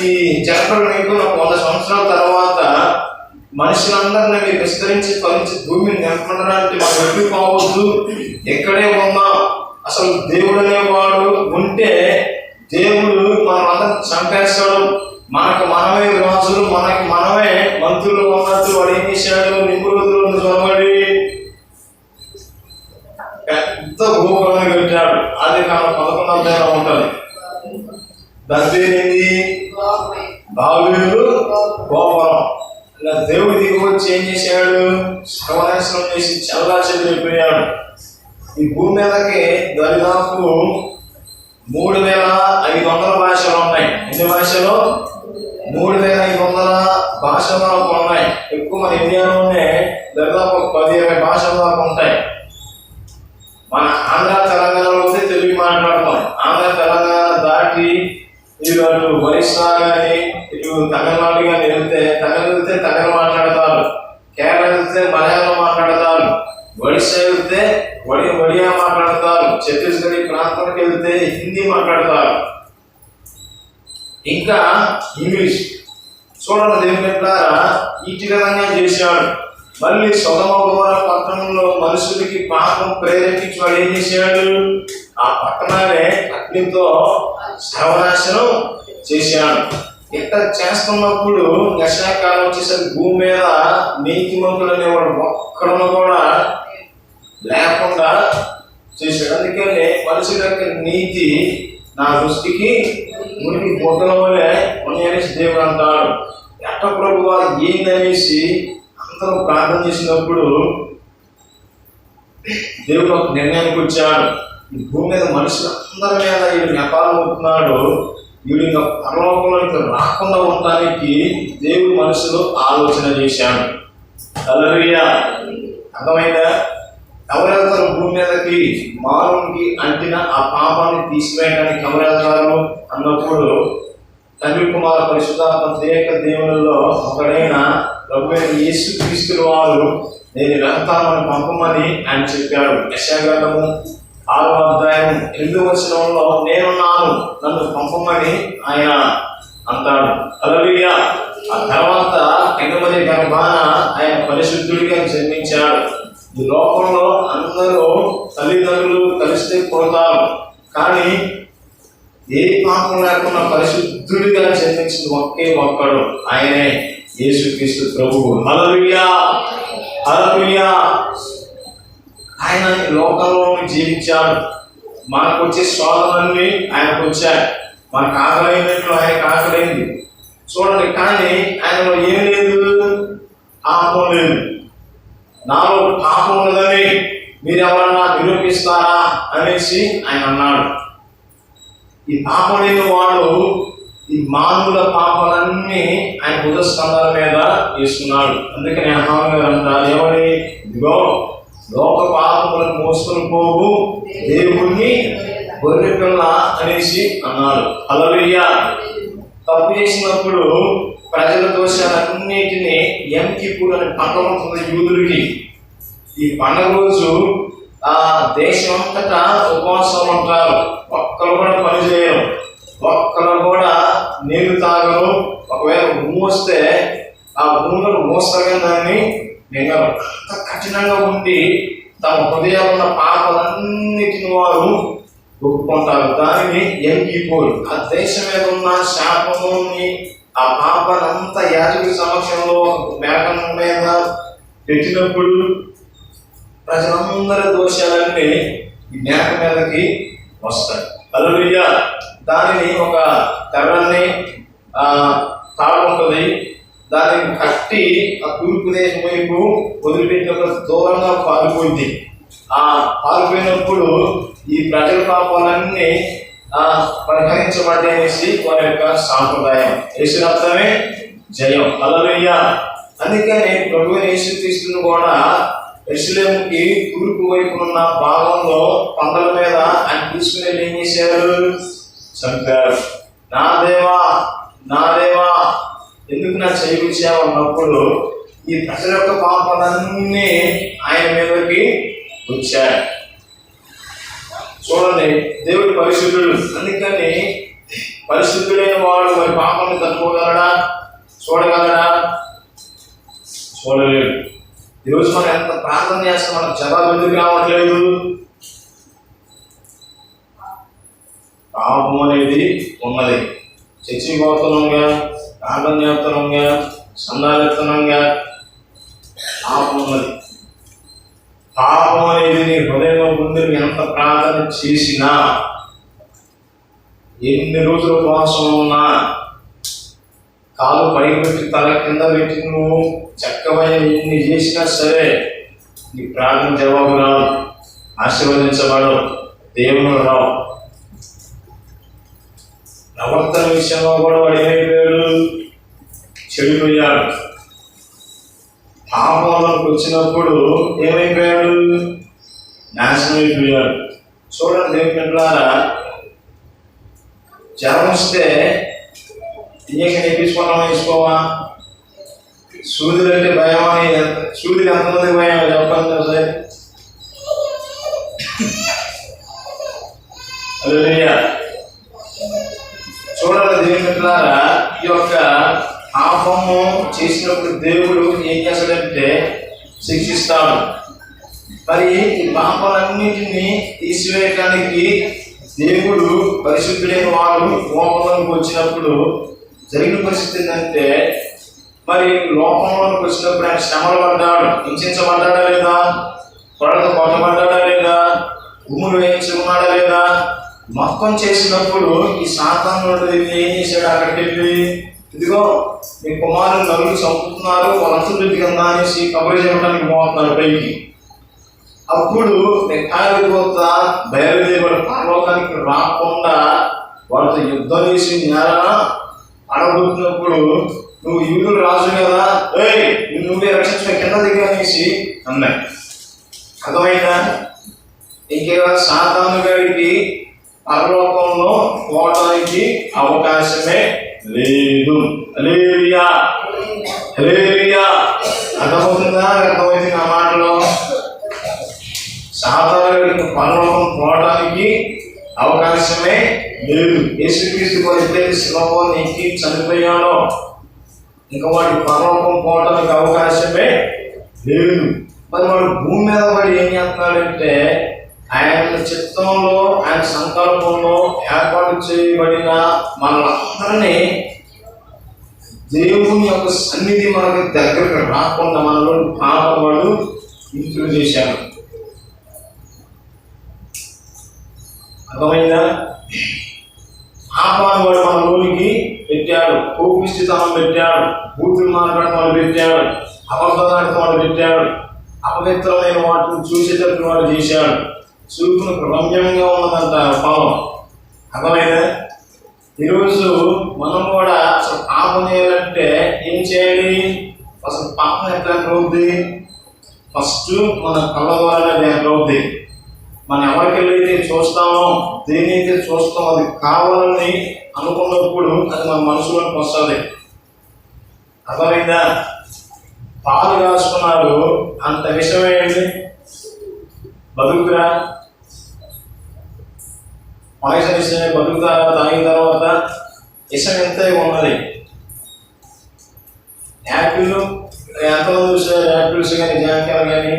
ఈ జలప్రళయం 100 సంవత్సరాల తర్వాత మనుషులందరినీ మీరు విస్తరించి ఫలించి భూమిని నింపడానికి మనం వెళ్ళిపోవద్దు, ఎక్కడే ఉందాం. అసలు దేవుడు అనేవాడు ఉంటే దేవుడు మనం అందరం చంపేస్తాడు. మనకు మనమే రాజులు, మనకి మనమే మంత్రులు ఉన్నట్టు వాడు ఏం చేశాడు? నిపుణులు చొరబడి పెద్ద భూగోళాన్ని కట్టాడు. అది కాలం 11వ అధ్యాయంలో ఉంటుంది. దాని పేరేంటి? బాబేలు గోపురం. ఇలా దేవుడు దిగి వచ్చి ఏం చేశాడు? సర్వనాశనం చేసి చల్లాచెదిరిపోయాడు. ఈ భూమి మీదకి దాదాపు 3500 భాషలు ఉన్నాయి. ఎన్ని భాషలు? 3500 భాషలు ఉన్నాయి. ఎక్కువ మన ఇండియాలోనే దాదాపు 10-20 భాషల దాకా ఉంటాయి. మన ఆంధ్ర తెలంగాణలో వస్తే తెలుగు మాట్లాడతాం. ఆంధ్ర తెలంగాణ దాటి ఇటు ఒరిస్సా కానీ ఇటు తమిళనాడు కానీ వెళ్తే తమిళ మాట్లాడతారు. కేరళ వెళ్తే మలయాళం మాట్లాడతారు. ఒడిశా వెళ్తే ఒడియా మాట్లాడతారు. ఛత్తీస్గఢ్ ప్రాంతానికి వెళ్తే హిందీ మాట్లాడతారు. ఇంకా ఇంగ్లీష్. చూడండి, దేవుని ద్వారా ఈ విధంగా చేశాడు. మళ్ళీ సొదొమ గొమొర్రా పట్టణంలో మనుషులకి పాపం ప్రేరేపించి వాడు ఏం చేశాడు? ఆ పట్టణాన్ని అగ్నితో సర్వనాశనం చేశాడు. ఇట్లా చేస్తున్నప్పుడు దశాకాలం వచ్చేసరికి భూమి మీద నీతిమంతులు అనేవాడు ఒక్కడను కూడా లేకుండా చేశాడు. అందుకని మనుషుల యొక్క నీతి నా దృష్టికి మురికి బొట్టల వల్లే ఉన్నాయనేసి దేవుడు అంటాడు. ఎట్ట ప్రభు వారు ఏందనేసి అందరూ ప్రార్థన చేసినప్పుడు దేవుడు ఒక నిర్ణయానికి వచ్చాడు. ఈ భూమి మీద మనుషులందరి మీద వీడు నెపాలు అవుతున్నాడు. వీడు ఇంకా పరలోకంలోకి రాకుండా ఉండటానికి దేవుడు మనసులో ఆలోచన చేశాడు. హల్లెలూయా. అర్థమైందా? ఎవరు వెళ్తారు భూమి మీదకి? మానవునికి అంటిన ఆ పాపాన్ని తీసివేయడానికి ఎవరు వెళ్తారు అన్నప్పుడు తండ్రి కుమార పరిశుద్ధాత్మ త్రియేక దేవునిలో ఒకడైన ప్రభువైన యేసుక్రీస్తు వారు నేను వెళ్తానని పంపమని ఆయన చెప్పాడు. యెషయా గ్రంథము 6వ అధ్యాయం 8వ వచనంలో నేనున్నాను, నన్ను పంపమని ఆయన అంటాడు. హల్లెలూయా. ఆ తర్వాత కన్యమరి గర్భాన ఆయన పరిశుద్ధుడిగా జన్మించాడు. ఈ లోకంలో అందరూ తల్లిదండ్రులు కలిస్తే పుడతారు, కానీ ఏ పాపం లేకుండా పరిశుద్ధుడిగా జన్మించింది ఒకే ఒక్కడు, ఆయనే యేసుక్రీస్తు ప్రభువు. హల్లెలూయా. హల్లెలూయా. ఆయన ఈ లోకంలో జీవించాడు. మనకు వచ్చే శోధనలన్నీ ఆయనకు వచ్చాయి. మనకు ఆకలైనట్లు ఆయనకు ఆకలైంది. చూడండి, కానీ ఆయనలో ఏం లేదు, పాపం లేదు. నాలో పాపం ఉన్నదని మీరు ఎవరన్నా నిరూపిస్తారా అనేసి ఆయన అన్నాడు. ఈ పాపం లేని వాడు ఈ మానవుల పాపాలన్నీ ఆయన బుధస్కంధాల మీద వేసుకున్నాడు. అందుకని అహం గారు అంటారు, ఏమని, ఇదిగో లోక పాపములను మోసుకొని పోవు దేవుణ్ణి గొర్రె పిల్ల అనేసి అన్నాడు. హల్లెలూయా. తప్పు చేసినప్పుడు ప్రజల దోషాలన్నిటినీ యం కిప్పుర్ అనే పండుగ ఉంటుంది యూదులకి. ఈ పండుగ రోజు దేశం అంతటా ఉపవాసం ఉంటారు. ఒక్కరు కూడా పని చేయరు, ఒక్కరు కూడా నీళ్లు తాగరు. ఒకవేళ భూమి వస్తే ఆ భూమిలో మోస్తగా దాన్ని మింగరు. అంత కఠినంగా ఉండి తమ హృదయాలు ఉన్న పాపాలన్నిటిని వారు ఒప్పుకుంటారు. దానిని యం కిప్పుర్. ఆ దేశం మీద ఉన్న శాపముని, ఆ పాపాలంతా యాజకుడి సమక్షంలో మేకం మీద పెట్టినప్పుడు ప్రజలందరి దోషాలన్నీ ఈ మేక మీదకి వస్తాయి. హల్లెలూయా. దానిని ఒక తెరని తాడు ఉంటుంది, దానిని కట్టి ఆ తూర్పు దేశం వైపు వదిలిపెట్టినప్పుడు దూరంగా పారిపోయింది. ఆ పారిపోయినప్పుడు ఈ ప్రజల పాపాలన్నీ పరిహరించబడ్డాయనేసి వారి యొక్క సాంప్రదాయం. యేసు రక్తమే జయం. హల్లెలూయా. అందుకని ప్రభువైన యేసుక్రీస్తును కూడా యెరూషలేముకి తూర్పు వైపు ఉన్న భాగంలో కొండల మీద ఆయన తీసుకుని ఏం చేశారు, చంపారు. నా దేవా, నా దేవా, ఎందుకు నా చేయించావు అన్నప్పుడు ఈ ప్రజల యొక్క పాపాలన్నీ ఆయన మీదకి వచ్చాయి. చూడండి, దేవుడు పరిశుద్ధుడు. అందుకని పరిశుద్ధుడైన వాడు మరి పాపాన్ని తట్టుకోగలడా, చూడగలడా? చూడలేడు. ఈరోజు మనం ఎంత ప్రార్థన చేస్తాం, మనకు జవాబు ఎందుకు రావట్లేదు? పాపం అనేది ఉన్నది. చచ్చిపోతున్నాంగా, ప్రార్థన చేస్తున్నాంగా, సందాలెత్తనంగా, పాపం ఉన్నది. పాపం అనేది నీ హృదయంలో ముందు ఎంత ప్రార్థన చేసినా, ఎన్ని రోజులు ఉపవాసం ఉన్నా, కాలు పైకి పెట్టి తల కింద పెట్టి నువ్వు చక్కమైన ఎన్ని చేసినా సరే నీ ప్రార్థన జవాబు రావు, ఆశీర్వదించబడవు, దేవుడు రావు. ప్రవర్తన విషయంలో కూడా వాడు ఏమైపోయాడు, చెడిపోయాడు. పాపంలోకి వచ్చినప్పుడు ఏమైపోయాడు, నాశనం అయిపోయాడు. చూడండి దేవుని బిడ్డలారా, జ్వరం వస్తే ఇంజక్షన్ వేయించుకున్నామా, వేసుకోవా? సూదులు అంటే భయం అని, సూదులు ఎంతమంది భయం చెప్పండి సార్. హల్లెలూయా. చూడండి దేవుని బిడ్డలారా, ఈ యొక్క పాపము చేసినప్పుడు దేవుడు ఏం చేస్తాడంటే శిక్షిస్తాడు. మరి ఈ పాపాలన్నింటినీ తీసివేయడానికి దేవుడు పరిశుద్ధుడైన వాడు లోకంలోకి వచ్చినప్పుడు జరిగిన పరిస్థితి ఏంటంటే, మరి లోకంలోకి వచ్చినప్పుడు ఆయన శ్రమలు పడ్డాడు, హింసించబడ్డాడా లేదా, కొడలతో కొట్టబడ్డాడా లేదా, భూములు వేయించుకున్నాడా లేదా, మొత్తం చేసినప్పుడు ఈ సాతానుడు ఏం చేశాడు, అక్కడికి వెళ్ళి ఇదిగో మీ కుమారులు నలుగురు చంపుతున్నారు, వాళ్ళందరూ కింద అనేసి కబురు చేయడానికి పోతున్నారు పైకి. అప్పుడు నెక్కాలిపోత బయలుదేరి పరలోకానికి రాకుండా వాళ్ళతో యుద్ధం చేసి నేల అడగొట్టినప్పుడు నువ్వు యూదులు రాజు కదా, నువ్వే రక్షించిన కింద దిగి అనేసి అన్నాయి. అర్థమైందా? ఇంకేవా సాతాను గారికి పరలోకంలో పోవడానికి అవకాశమే లేదు. హల్లెలూయా, హల్లెలూయా. అర్థమవుతుందా? అర్థమైంది నా మాటలో. సాతాను పరలోకం పోవడానికి అవకాశమే లేదు. యేసుక్రీస్తు ఎప్పుడైతే శిలువలో ఎక్కి చనిపోయాడో ఇంకా వాడి పరలోకం పోవడానికి అవకాశమే లేదు. మరి వాడు భూమి మీద వాడు ఏం చేస్తున్నాడంటే, ఆయన చిత్తంలో, ఆయన సంకల్పంలో ఏర్పాటు చేయబడిన మనలందరినీ దేవుని యొక్క సన్నిధి మనకి దగ్గరకు రాకుండా మనలో పాపం వాడు ఇంట్లో చేశాడు. అర్థమైందా? పాపాన్ని వాడు మన లోనికి పెట్టాడు, కోపిష్టితనం పెట్టాడు, బూతులు మాట్లాడటం వాడు పెట్టాడు, అబద్ధాలు వాడు పెట్టాడు, అపవిత్రమైన వాటిని చూసేటట్టు వాడు చేశాడు. చూపును రమ్యంగా ఉన్నదంట పాపం. అర్థమైందా? ఈరోజు మనం కూడా అసలు పాపం చేయాలంటే ఏం చేయాలి? అసలు పాపం ఎట్లా అవుద్ది? ఫస్ట్ మన కళ్ళ ద్వారానే అవుద్ది. మనం ఎవరికెళ్ళైతే చూస్తామో, దేనైతే చూస్తామో అది కావాలని అనుకున్నప్పుడు అది మన మనసులోకి వస్తుంది. అర్థమైందా? పాలు కాసుకున్నాడు, అంత విషయమేంటి? బతుకురా పాయసం ఇస్తే బతుకుతారా? తాగిన తర్వాత విషం ఎంత ఉన్నది. యాపిల్ ఎంతమంది చూసారు? యాపిల్స్ కానీ జాంకాయలు కానీ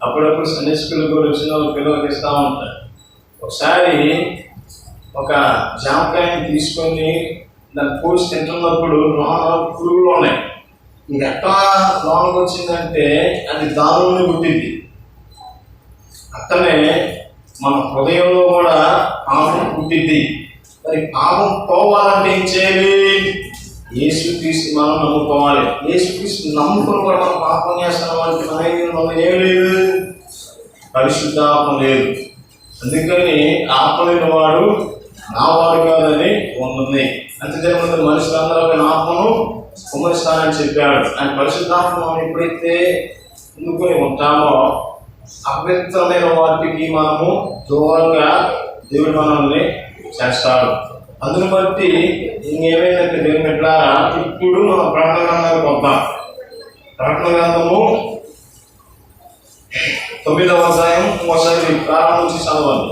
అప్పుడప్పుడు సండే స్కూల్ కూడా వచ్చిన పిల్లలకి ఇస్తూ ఉంటారు. ఒకసారి ఒక జామకాయని తీసుకొని దాన్ని కోసి తింటున్నప్పుడు లోన పురుగులు ఉన్నాయి. ఇది ఎట్లా లోనకు వచ్చిందంటే అది దానిలోనే పుట్టింది. అట్టనే మన హృదయంలో కూడా పాపం పుట్టింది. మరి పాపం పోవాలంటే ఏం చేయాలి? యేసుక్రీస్తు మనం నమ్ముకోవాలి. యేసుక్రీస్తు నమ్ముకొని కూడా మనం పాపం చేస్తున్నాం అంటే మనం ఏం లేదు, పరిశుద్ధాత్మ లేదు. అందుకని ఆత్మ లేని వాడు నా వాడు కాదని ఉన్నది. అంతేకాకుండా మనుషులందరూ ఆత్మను కుమరిస్తానని చెప్పాడు. ఆయన పరిశుద్ధాత్మ మనం ఎప్పుడైతే అందుకొని ఉంటామో అపవిత్రమైన వాటికి మనము దూరంగా దేవుడు మనల్ని చేస్తాడు. అందుని బట్టి ఇంకేమైందంటే దేవుని బిడ్డలారా, ఇప్పుడు మనం ప్రకటన గ్రంథానికి వద్దాం. ప్రకటన గ్రంథము 9వ అధ్యాయం ఒకసారి ప్రారంభం నుంచి చదవాలి.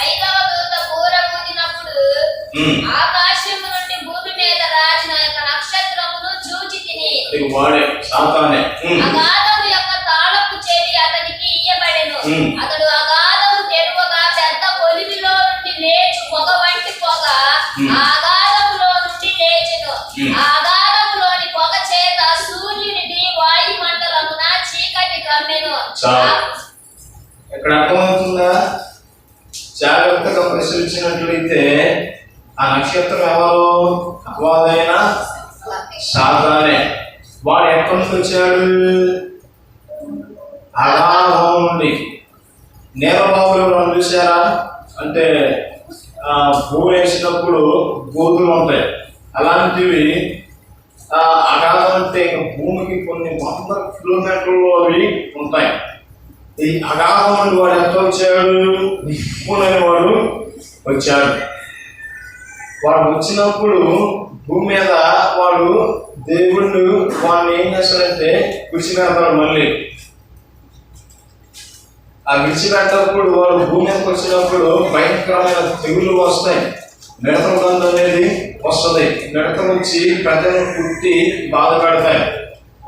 5వ దూత బూర ఊదినప్పుడు ఆకాశము నుండి భూమి మీద రాజున యొక్క నక్షత్రమును చూచి తిని వాడే సాతానే అగాధము యొక్క తాళపు చెవి అతనికి ఇయ్యబడెను. అతడు అగాధము తెరువగా పెద్ద కొలిమిలో నుండి లేచి పొగ వంటి పొగ ఆ అగాధములో నుండి లేచెను. ఆ అగాధములోని పొగ చేత సూర్యునిది వాయుమండలమున చీకటి కమ్మెను. ఇక్కడ అర్థమవుతుందా? జాగ్రత్తగా పరిశీలించినట్లయితే ఆ నక్షత్రం ఎవరు? అపవాదైన సాతానే. వాడు ఎక్కడి నుంచి వచ్చాడు? అగాధం నుండి. నేలబావులు మనం చూసారా? అంటే భూమి వేసినప్పుడు గోతులు ఉంటాయి. అలాంటివి అగాధం అంటే భూమికి కొన్ని 100 కిలోమీటర్లు అవి ఉంటాయి. ఈ అగాధం నుండి వాడు ఎంత వచ్చాడు? నిప్పునని వాడు వచ్చాడు. వాడు వచ్చినప్పుడు భూమి మీద వాడు దేవుళ్ళు వాడిని ఏం చేస్తాడంటే విడిచిపెడతాడు. మళ్ళీ ఆ విడిచిపెట్టినప్పుడు వాడు భూమి మీదకి వచ్చినప్పుడు భయంకరమైన తెగులు వస్తాయి. మిడతల గంధం అనేది వస్తుంది. మిడతలు వచ్చి ప్రజలను పుట్టి బాధ పెడతాయి.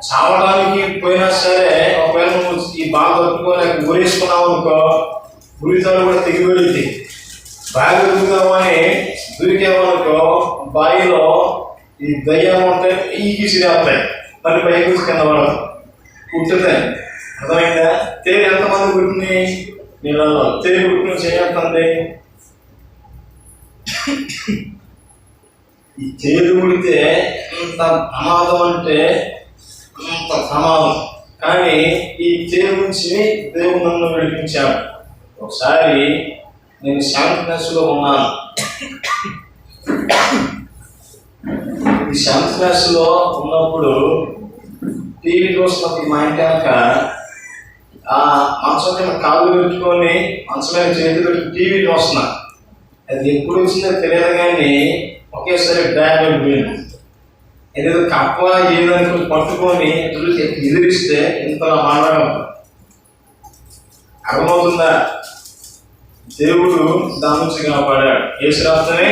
చావడానికి పోయినా సరే ఒకవేళ నువ్వు ఈ బాధ తట్టుకోలేక ఊరేసుకున్నావు అనుకో, ఉరితాడు కూడా తెగిపెడుతుంది. బాగా దూకుదామని దూరికేమనుకో, బావిలో ఈ దయ్యం ఉంటే ఈ గీసిరేస్తాయి. మళ్ళీ పైకి వచ్చి కింద పడదు, పుట్టుతాయి. అర్థమైందా? తేలి ఎంతమంది పుట్టినాయి నీళ్ళలో? తేలి పుట్టిన చేయండి. ఈ తేలి పుడితే అంత ప్రమాదం అంటే అంత ప్రమాదం. కానీ ఈ తేలి నుంచి దేవుడు నన్ను విడిపించాడు. ఒకసారి నేను శాంతినెస్లో ఉన్నాను. ఈ శాంతినెస్లో ఉన్నప్పుడు టీవీ చూస్తున్నప్పుడు మా ఇంటి వెనక మంచం మీద కాళ్ళు పెట్టుకొని మంచం మీద చేతులు పెట్టి టీవీ చూస్తున్నా. అది ఎప్పుడు వచ్చిందో తెలియదు కానీ ఒకేసారి బ్యాగ్ వెళ్ళిపోయింది. ఏదో కప్ప ఏదనుకో పట్టుకొని ఎదిరిస్తే ఇంత మాట్లాడడం అర్థమవుతుందా? దేవుడు దాని నుంచి కాపాడాడు. యేసురాస్తనే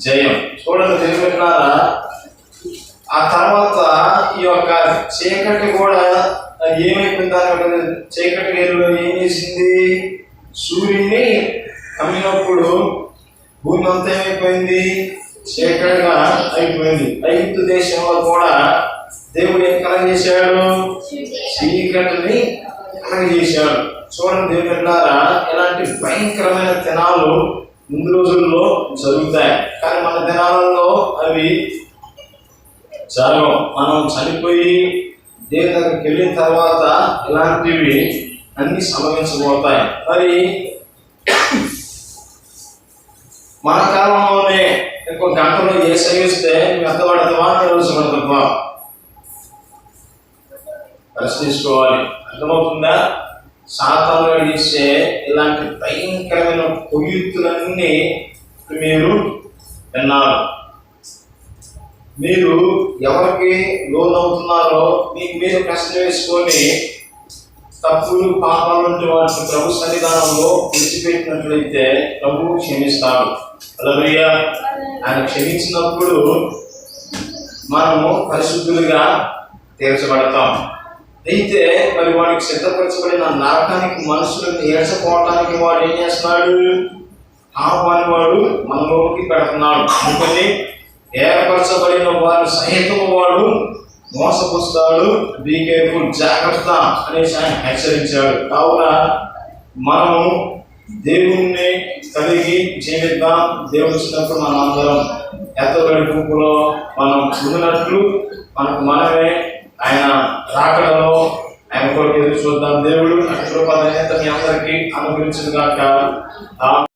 జయం. చూడండి తెలియకున్నారా? ఆ తర్వాత ఈ యొక్క చీకటి కూడా ఏమైపోయింది? చీకటి వేరులో ఏం చేసింది? సూర్యుని కమ్మినప్పుడు భూమి అంతా ఏమైపోయింది? చీకటిగా అయిపోయింది. ఐగుప్తు దేశంలో కూడా దేవుడు ఏం కలగజేశాడు? చీకటిని కలగజేశాడు. చూడండి దేవుని బిడ్డలారా, ఇలాంటి భయంకరమైన దినాలు ముందు రోజుల్లో జరుగుతాయి. కానీ మన దినాలలో అవి జరగవు. మనం చనిపోయి దేవుని దగ్గరికి వెళ్ళిన తర్వాత ఇలాంటివి అన్ని సంభవించబోతాయి. మరి మన కాలంలోనే ఇంకో గంటలో ఏ సైస్తే మెత్తబడతావా రోజుపడతావా ప్రశ్నించుకోవాలి. అర్థమవుతుందా? సాతాను అడిగిస్తే ఇలాంటి భయంకరమైన కుయుక్తులన్నీ మీరు విన్నారు. మీరు ఎవరికి లోనవుతున్నారో మీకు మీరు ప్రశ్న వేసుకొని తప్పులు పాపాలు ఉంటే వాటిని ప్రభు సన్నిధానంలో విడిచిపెట్టినట్లయితే ప్రభు క్షమిస్తాడు. హల్లెలూయా. ఆయన క్షమించినప్పుడు మనము పరిశుద్ధులుగా తీర్చబడతాం. అయితే మరి వాడికి సిద్ధపరచబడిన నరకానికి మనుషులను ఏడ్చపోవటానికి వాడు ఏం చేస్తున్నాడు? పాపాన్ని వాడు మనలోకి పెడుతున్నాడు. అందుకని ఏర్పరచబడిన వారు సహితము వాడు మోసపుస్తాడు. బీ కేర్ఫుల్, జాగ్రత్త అనేసి ఆయన హెచ్చరించాడు. కావున మనము దేవుణ్ణి కలిగి జీవిద్దాం. దేవుడు వచ్చినప్పుడు మనం అందరం ఎత్తబడి గుంపులో మనం ఉన్నట్లు మనకు మనమే ఆయన రాకడలో ఆయన కొరకు ఎదురు చూద్దాం. దేవుడు కృప ధన్యత మీ అందరికీ అనుగ్రహించును గాక.